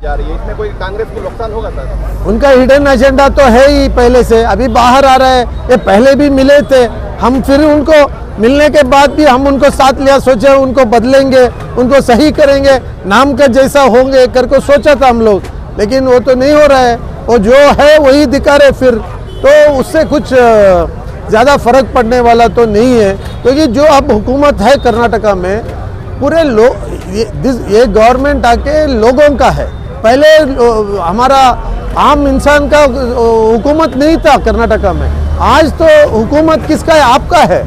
जा रही है, इसमें कोई कांग्रेस को नुकसान होगा सर? उनका हिडन एजेंडा तो है ही पहले से, अभी बाहर आ रहा है। ये पहले भी मिले थे हम, फिर उनको मिलने के बाद भी हम उनको साथ लिया, सोचे उनको बदलेंगे, उनको सही करेंगे, नाम का जैसा होंगे करके सोचा था हम लोग, लेकिन वो तो नहीं हो रहा है। वो जो है वही दिखा रहे फिर, तो उससे कुछ ज़्यादा फर्क पड़ने वाला तो नहीं है, क्योंकि जो अब हुकूमत है कर्नाटका में, पूरे ये गवर्नमेंट आके लोगों का है। पहले हमारा आम इंसान का हुकूमत नहीं था कर्नाटका में, आज तो हुकूमत किसका है? आपका है।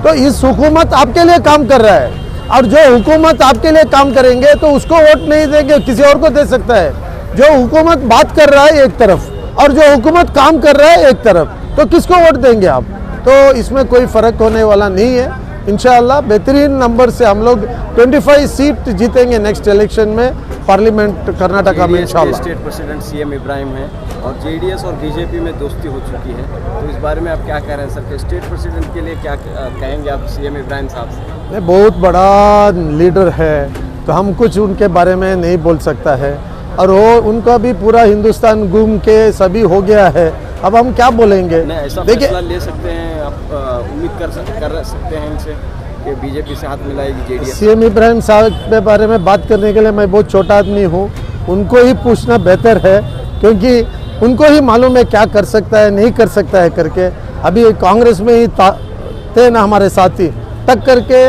तो इस हुकूमत आपके लिए काम कर रहा है, और जो हुकूमत आपके लिए काम करेंगे तो उसको वोट नहीं देंगे, किसी और को दे सकता है। जो हुकूमत बात कर रहा है एक तरफ, और जो हुकूमत काम कर रहा है एक तरफ, तो किसको वोट देंगे आप? तो इसमें कोई फ़र्क होने वाला नहीं है। इंशाअल्लाह बेहतरीन नंबर से हम लोग 25 सीट जीतेंगे नेक्स्ट इलेक्शन में पार्लियामेंट कर्नाटका में इंशाअल्लाह। स्टेट प्रेसिडेंट सीएम इब्राहिम हैं और जेडीएस और बीजेपी में दोस्ती हो चुकी है, तो इस बारे में आप क्या कह रहे हैं सर? स्टेट प्रेसिडेंट के लिए क्या कहेंगे आप सीएम इब्राहिम साहब से? बहुत बड़ा लीडर है, तो हम कुछ उनके बारे में नहीं बोल सकता है, और वो उनका भी पूरा हिंदुस्तान घूम के सभी हो गया है, अब हम क्या बोलेंगे? देखिए, ले सकते हैं आप, उम्मीद कर सकते हैं इनसे कि बीजेपी से हाथ मिलाएगी जेडीएस? सीएम इब्राहिम साहब के बारे में बात करने के लिए मैं बहुत छोटा आदमी हूँ, उनको ही पूछना बेहतर है, क्योंकि उनको ही मालूम है क्या कर सकता है नहीं कर सकता है करके। अभी कांग्रेस में ही थे ना हमारे साथी, तक करके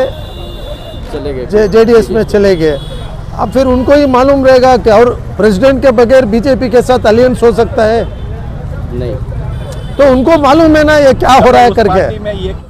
चले गए, जेडीएस में चले गए। अब फिर उनको ही मालूम रहेगा कि और प्रेसिडेंट के बगैर बीजेपी के साथ अलायंस हो सकता है? नहीं, तो उनको मालूम है ना ये क्या हो रहा है करके।